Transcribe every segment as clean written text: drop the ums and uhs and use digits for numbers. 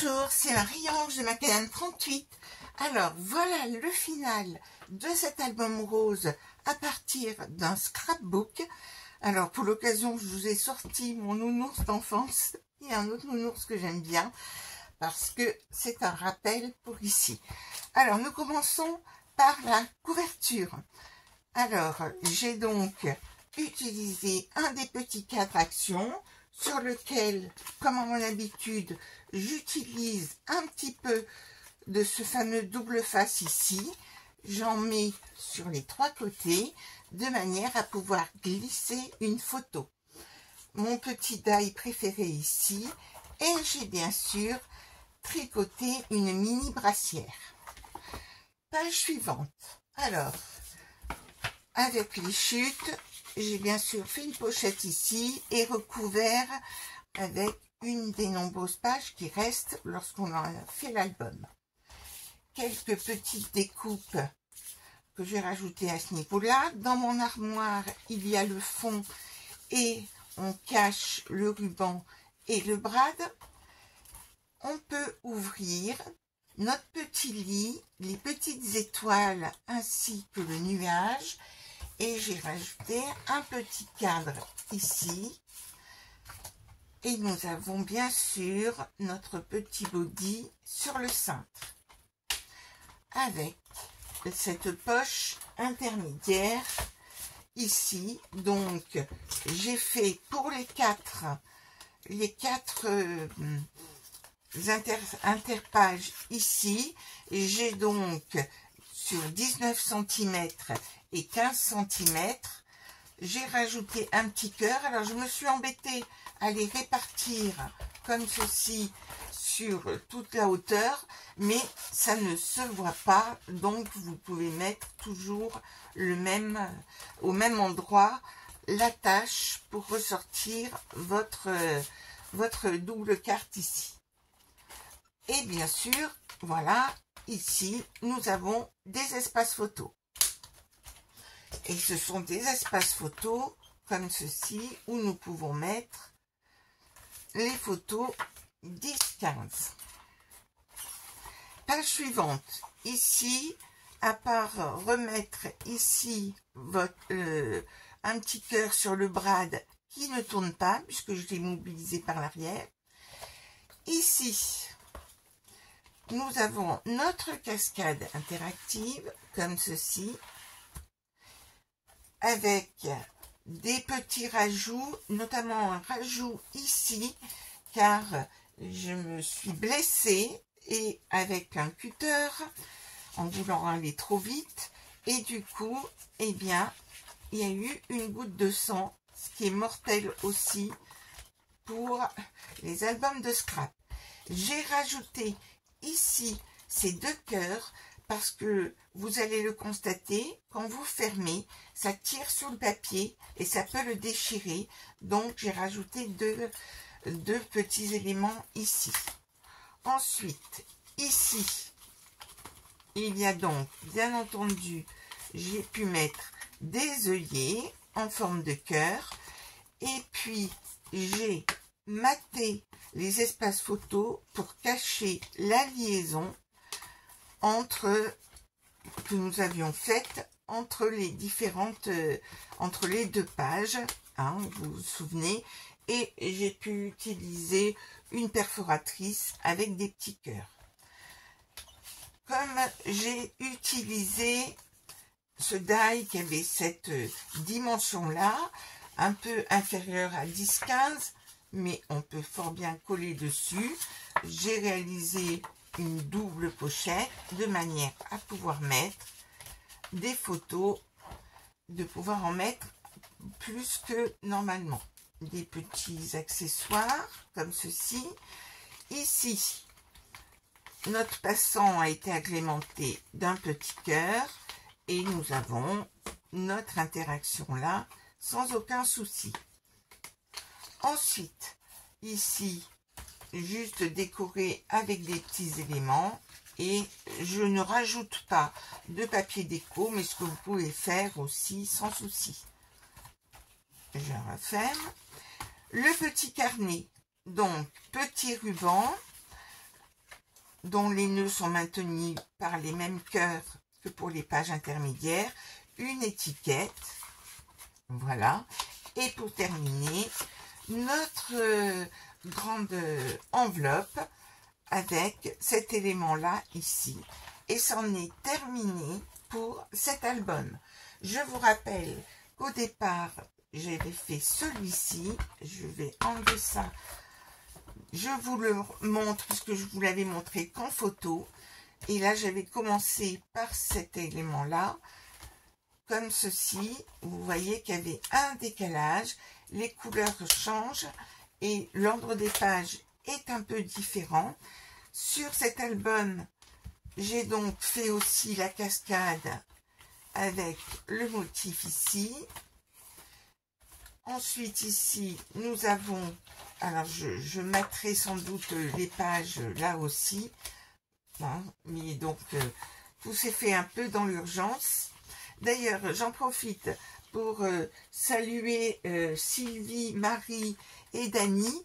Bonjour, c'est Marie-Ange de Macadam 38. Alors, voilà le final de cet album rose à partir d'un scrapbook. Alors, pour l'occasion, je vous ai sorti mon nounours d'enfance et un autre nounours que j'aime bien parce que c'est un rappel pour ici. Alors, nous commençons par la couverture. Alors, j'ai donc utilisé un des petits cadres action sur lequel, comme à mon habitude, j'utilise un petit peu de ce fameux double face ici. J'en mets sur les trois côtés de manière à pouvoir glisser une photo. Mon petit die préféré ici, et j'ai bien sûr tricoté une mini brassière. Page suivante. Alors, avec les chutes, j'ai bien sûr fait une pochette ici et recouvert avec une des nombreuses pages qui restent lorsqu'on a fait l'album. Quelques petites découpes que j'ai rajoutées à ce niveau-là. Dans mon armoire, il y a le fond et on cache le ruban et le brad. On peut ouvrir notre petit lit, les petites étoiles ainsi que le nuage. Et j'ai rajouté un petit cadre ici. Et nous avons bien sûr notre petit body sur le cintre. Avec cette poche intermédiaire ici. Donc, j'ai fait pour les quatre interpages ici. J'ai donc sur 19 cm et 15 cm, j'ai rajouté un petit cœur. Alors je me suis embêtée à les répartir comme ceci sur toute la hauteur, mais ça ne se voit pas, donc vous pouvez mettre toujours au même endroit l'attache pour ressortir votre double carte ici. Et bien sûr, voilà, ici nous avons des espaces photos. Et ce sont des espaces photos comme ceci où nous pouvons mettre les photos 10-15. Page suivante. Ici, à part remettre ici un petit cœur sur le brad qui ne tourne pas puisque je l'ai mobilisé par l'arrière. Ici, nous avons notre cascade interactive comme ceci, avec des petits rajouts, notamment un rajout ici, car je me suis blessée et avec un cutter en voulant aller trop vite, et du coup, eh bien, il y a eu une goutte de sang, ce qui est mortel aussi pour les albums de scrap. J'ai rajouté ici ces deux cœurs parce que vous allez le constater, quand vous fermez, ça tire sur le papier et ça peut le déchirer. Donc, j'ai rajouté deux petits éléments ici. Ensuite, ici, il y a donc, bien entendu, j'ai pu mettre des œillets en forme de cœur. Et puis, j'ai maté les espaces photos pour cacher la liaison que nous avions faite entre les entre les deux pages, hein, vous vous souvenez, et j'ai pu utiliser une perforatrice avec des petits cœurs. Comme j'ai utilisé ce die qui avait cette dimension-là, un peu inférieure à 10-15, mais on peut fort bien coller dessus, j'ai réalisé une double pochette de manière à pouvoir mettre des photos, de pouvoir en mettre plus que normalement. Des petits accessoires comme ceci. Ici, notre passant a été agrémenté d'un petit cœur et nous avons notre interaction là sans aucun souci. Ensuite, ici, juste décorer avec des petits éléments et je ne rajoute pas de papier déco, mais ce que vous pouvez faire aussi sans souci. Je referme le petit carnet, donc petit ruban dont les nœuds sont maintenus par les mêmes cœurs que pour les pages intermédiaires, une étiquette, voilà, et pour terminer, notre grande enveloppe avec cet élément-là ici. Et c'en est terminé pour cet album. Je vous rappelle qu'au départ, j'avais fait celui-ci. Je vais enlever ça. Je vous le montre puisque je vous l'avais montré qu'en photo. Et là, j'avais commencé par cet élément-là. Comme ceci. Vous voyez qu'il y avait un décalage. Les couleurs changent et l'ordre des pages est un peu différent. Sur cet album, j'ai donc fait aussi la cascade avec le motif ici. Ensuite ici, nous avons, alors je mettrai sans doute les pages là aussi, hein, mais donc tout s'est fait un peu dans l'urgence. D'ailleurs, j'en profite pour saluer Sylvie, Marie et Dany.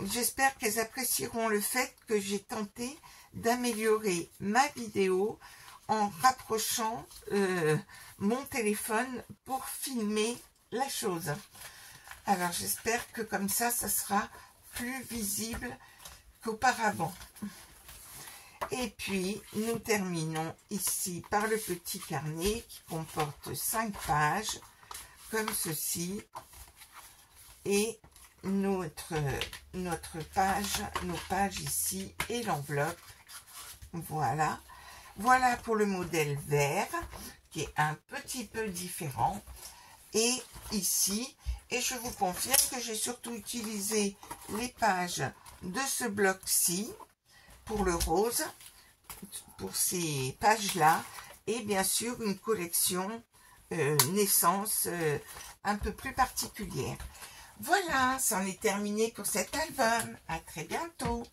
J'espère qu'elles apprécieront le fait que j'ai tenté d'améliorer ma vidéo en rapprochant mon téléphone pour filmer la chose. Alors j'espère que comme ça sera plus visible qu'auparavant. Et puis nous terminons ici par le petit carnet qui comporte 5 pages comme ceci et notre page, nos pages ici et l'enveloppe. Voilà. Voilà pour le modèle vert qui est un petit peu différent. Et ici, et je vous confirme que j'ai surtout utilisé les pages de ce bloc-ci pour le rose, pour ces pages-là, et bien sûr une collection naissance un peu plus particulière. Voilà, c'en est terminé pour cet album. À très bientôt.